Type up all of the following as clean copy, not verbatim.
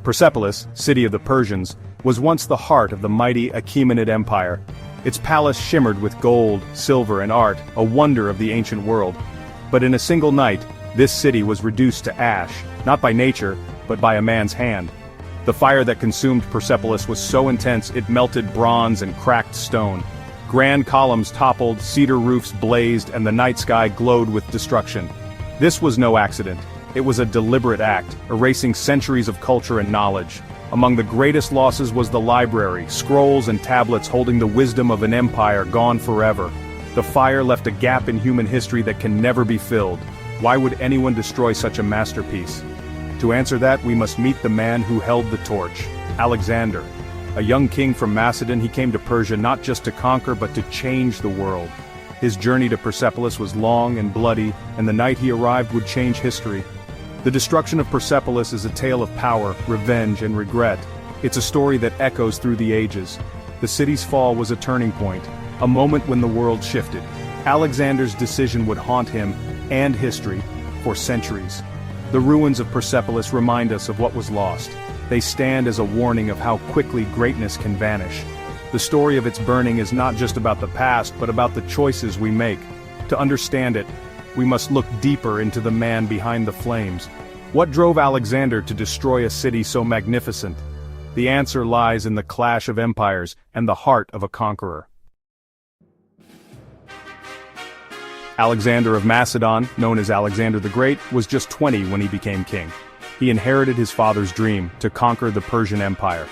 Persepolis, city of the Persians, was once the heart of the mighty Achaemenid Empire. Its palace shimmered with gold, silver, and art, a wonder of the ancient world. But in a single night, this city was reduced to ash, not by nature, but by a man's hand. The fire that consumed Persepolis was so intense it melted bronze and cracked stone. Grand columns toppled, cedar roofs blazed, and the night sky glowed with destruction. This was no accident. It was a deliberate act, erasing centuries of culture and knowledge. Among the greatest losses was the library, scrolls and tablets holding the wisdom of an empire gone forever. The fire left a gap in human history that can never be filled. Why would anyone destroy such a masterpiece? To answer that, we must meet the man who held the torch, Alexander. A young king from Macedon, he came to Persia not just to conquer but to change the world. His journey to Persepolis was long and bloody, and the night he arrived would change history. The destruction of Persepolis is a tale of power, revenge, and regret. It's a story that echoes through the ages. The city's fall was a turning point, a moment when the world shifted. Alexander's decision would haunt him, and history, for centuries. The ruins of Persepolis remind us of what was lost. They stand as a warning of how quickly greatness can vanish. The story of its burning is not just about the past, but about the choices we make. To understand it, we must look deeper into the man behind the flames. What drove Alexander to destroy a city so magnificent? The answer lies in the clash of empires and the heart of a conqueror. Alexander of Macedon, known as Alexander the Great, was just 20 when he became king. He inherited his father's dream to conquer the Persian Empire.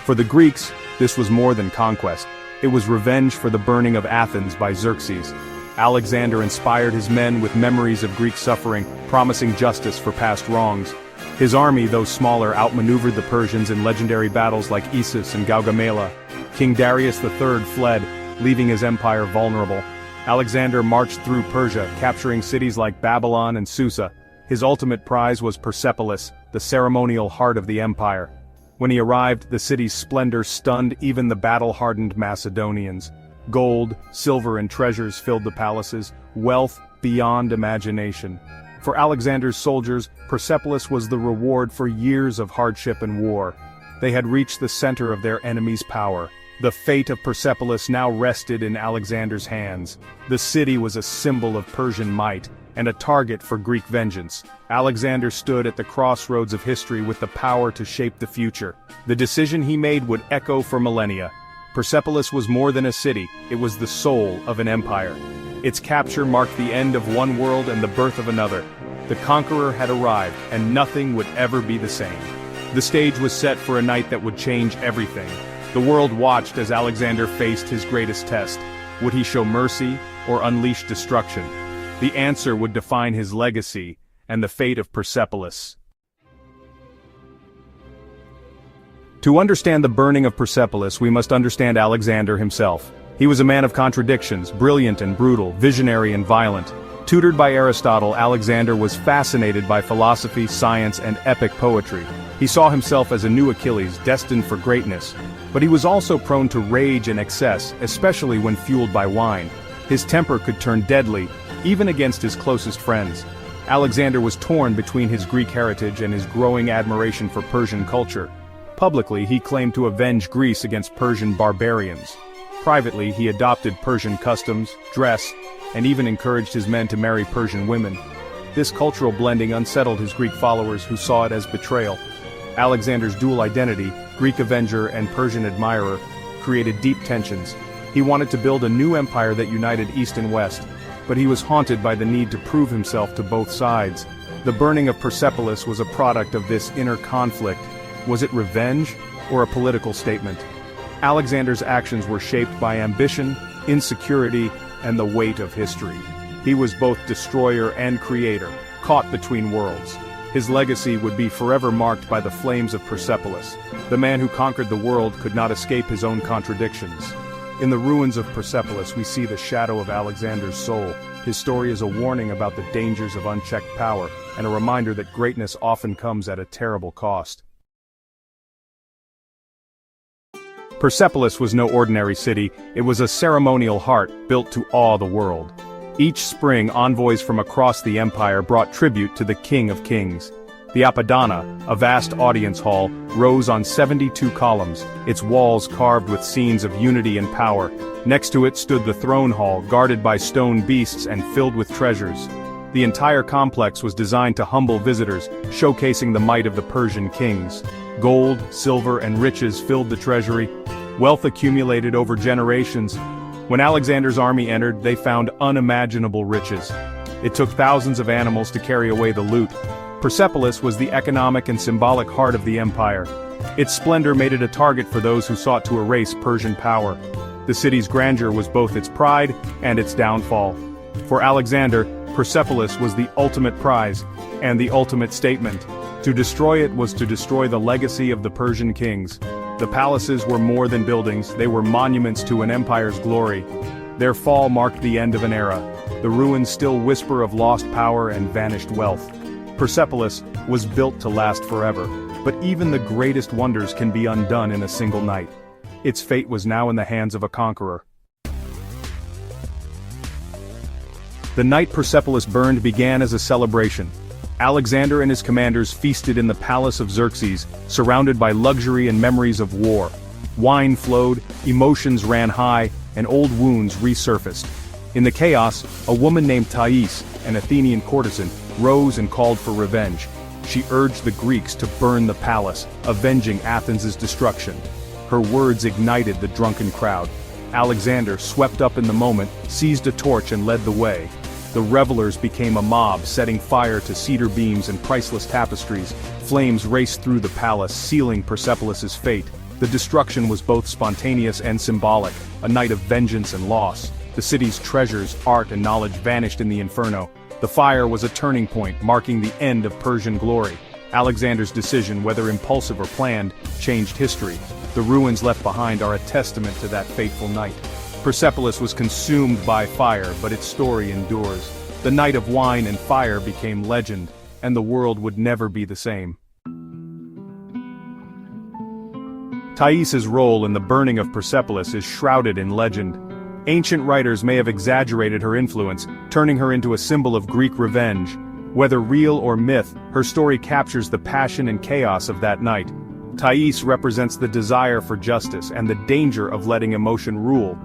For the Greeks, this was more than conquest. It was revenge for the burning of Athens by Xerxes. Alexander inspired his men with memories of Greek suffering, promising justice for past wrongs. His army, though smaller, outmaneuvered the Persians in legendary battles like Issus and Gaugamela. King Darius III fled, leaving his empire vulnerable. Alexander marched through Persia, capturing cities like Babylon and Susa. His ultimate prize was Persepolis, the ceremonial heart of the empire. When he arrived, the city's splendor stunned even the battle-hardened Macedonians. Gold, silver, and treasures filled the palaces, wealth beyond imagination. For Alexander's soldiers, Persepolis was the reward for years of hardship and war. They had reached the center of their enemy's power. The fate of Persepolis now rested in Alexander's hands. The city was a symbol of Persian might, and a target for Greek vengeance. Alexander stood at the crossroads of history with the power to shape the future. The decision he made would echo for millennia. Persepolis was more than a city, it was the soul of an empire. Its capture marked the end of one world and the birth of another. The conqueror had arrived, and nothing would ever be the same. The stage was set for a night that would change everything. The world watched as Alexander faced his greatest test. Would he show mercy or unleash destruction? The answer would define his legacy and the fate of Persepolis. To understand the burning of Persepolis, we must understand Alexander himself. He was a man of contradictions, brilliant and brutal, visionary and violent. Tutored by Aristotle, Alexander was fascinated by philosophy, science, and epic poetry. He saw himself as a new Achilles, destined for greatness. But he was also prone to rage and excess, especially when fueled by wine. His temper could turn deadly, even against his closest friends. Alexander was torn between his Greek heritage and his growing admiration for Persian culture. Publicly, he claimed to avenge Greece against Persian barbarians. Privately, he adopted Persian customs, dress, and even encouraged his men to marry Persian women. This cultural blending unsettled his Greek followers, who saw it as betrayal. Alexander's dual identity, Greek avenger and Persian admirer, created deep tensions. He wanted to build a new empire that united East and West, but he was haunted by the need to prove himself to both sides. The burning of Persepolis was a product of this inner conflict. Was it revenge or a political statement? Alexander's actions were shaped by ambition, insecurity, and the weight of history. He was both destroyer and creator, caught between worlds. His legacy would be forever marked by the flames of Persepolis. The man who conquered the world could not escape his own contradictions. In the ruins of Persepolis, we see the shadow of Alexander's soul. His story is a warning about the dangers of unchecked power, and a reminder that greatness often comes at a terrible cost. Persepolis was no ordinary city, it was a ceremonial heart built to awe the world. Each spring, envoys from across the empire brought tribute to the King of Kings. The Apadana, a vast audience hall, rose on 72 columns, its walls carved with scenes of unity and power. Next to it stood the throne hall, guarded by stone beasts and filled with treasures. The entire complex was designed to humble visitors, showcasing the might of the Persian kings. Gold, silver, and riches filled the treasury. Wealth accumulated over generations. When Alexander's army entered, they found unimaginable riches. It took thousands of animals to carry away the loot. Persepolis was the economic and symbolic heart of the empire. Its splendor made it a target for those who sought to erase Persian power. The city's grandeur was both its pride and its downfall. For Alexander, Persepolis was the ultimate prize, and the ultimate statement. To destroy it was to destroy the legacy of the Persian kings. The palaces were more than buildings, they were monuments to an empire's glory. Their fall marked the end of an era. The ruins still whisper of lost power and vanished wealth. Persepolis was built to last forever, but even the greatest wonders can be undone in a single night. Its fate was now in the hands of a conqueror. The night Persepolis burned began as a celebration. Alexander and his commanders feasted in the palace of Xerxes, surrounded by luxury and memories of war. Wine flowed, emotions ran high, and old wounds resurfaced. In the chaos, a woman named Thais, an Athenian courtesan, rose and called for revenge. She urged the Greeks to burn the palace, avenging Athens' destruction. Her words ignited the drunken crowd. Alexander, swept up in the moment, seized a torch and led the way. The revelers became a mob, setting fire to cedar beams and priceless tapestries. Flames raced through the palace, sealing Persepolis' fate. The destruction was both spontaneous and symbolic, a night of vengeance and loss. The city's treasures, art and knowledge vanished in the inferno. The fire was a turning point, marking the end of Persian glory. Alexander's decision, whether impulsive or planned, changed history. The ruins left behind are a testament to that fateful night. Persepolis was consumed by fire, but its story endures. The night of wine and fire became legend, and the world would never be the same. Thais's role in the burning of Persepolis is shrouded in legend. Ancient writers may have exaggerated her influence, turning her into a symbol of Greek revenge. Whether real or myth, her story captures the passion and chaos of that night. Thais represents the desire for justice and the danger of letting emotion rule.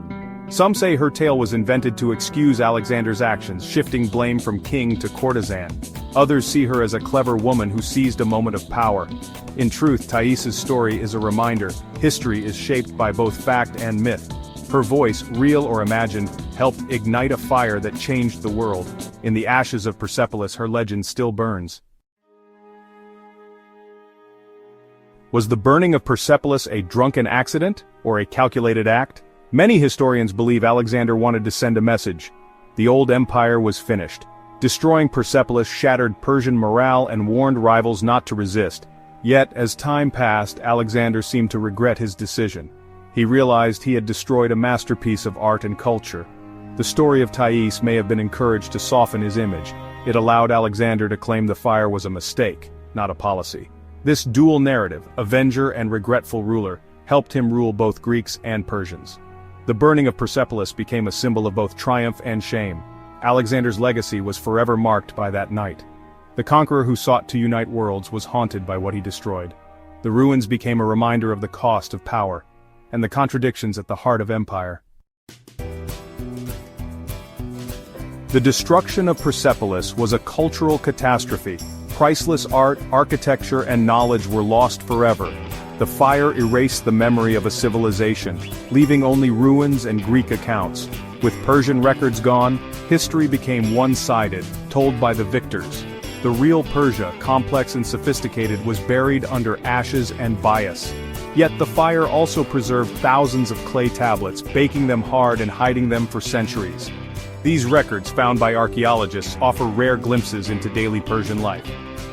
Some say her tale was invented to excuse Alexander's actions, shifting blame from king to courtesan. Others see her as a clever woman who seized a moment of power. In truth, Thais's story is a reminder: history is shaped by both fact and myth. Her voice, real or imagined, helped ignite a fire that changed the world. In the ashes of Persepolis, her legend still burns. Was the burning of Persepolis a drunken accident, or a calculated act? Many historians believe Alexander wanted to send a message. The old empire was finished. Destroying Persepolis shattered Persian morale and warned rivals not to resist. Yet, as time passed, Alexander seemed to regret his decision. He realized he had destroyed a masterpiece of art and culture. The story of Thais may have been encouraged to soften his image. It allowed Alexander to claim the fire was a mistake, not a policy. This dual narrative, avenger and regretful ruler, helped him rule both Greeks and Persians. The burning of Persepolis became a symbol of both triumph and shame. Alexander's legacy was forever marked by that night. The conqueror who sought to unite worlds was haunted by what he destroyed. The ruins became a reminder of the cost of power, and the contradictions at the heart of empire. The destruction of Persepolis was a cultural catastrophe. Priceless art, architecture, and knowledge were lost forever. The fire erased the memory of a civilization, leaving only ruins and Greek accounts. With Persian records gone, history became one-sided, told by the victors. The real Persia, complex and sophisticated, was buried under ashes and bias. Yet the fire also preserved thousands of clay tablets, baking them hard and hiding them for centuries. These records, found by archaeologists, offer rare glimpses into daily Persian life.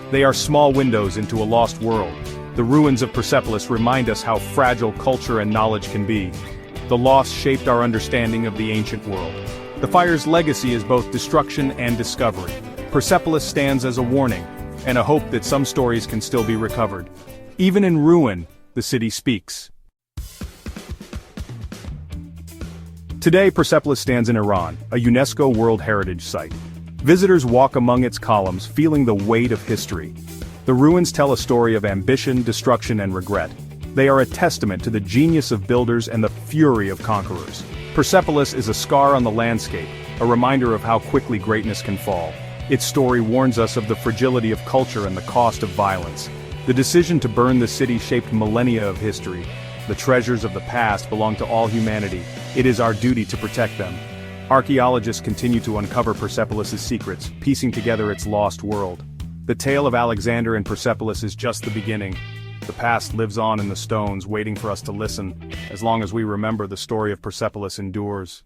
They are small windows into a lost world. The ruins of Persepolis remind us how fragile culture and knowledge can be. The loss shaped our understanding of the ancient world. The fire's legacy is both destruction and discovery. Persepolis stands as a warning, and a hope that some stories can still be recovered. Even in ruin, the city speaks. Today, Persepolis stands in Iran, a UNESCO World Heritage Site. Visitors walk among its columns, feeling the weight of history. The ruins tell a story of ambition, destruction, and regret. They are a testament to the genius of builders and the fury of conquerors. Persepolis is a scar on the landscape, a reminder of how quickly greatness can fall. Its story warns us of the fragility of culture and the cost of violence. The decision to burn the city shaped millennia of history. The treasures of the past belong to all humanity. It is our duty to protect them. Archaeologists continue to uncover Persepolis' secrets, piecing together its lost world. The tale of Alexander and Persepolis is just the beginning. The past lives on in the stones, waiting for us to listen. As long as we remember, the story of Persepolis endures.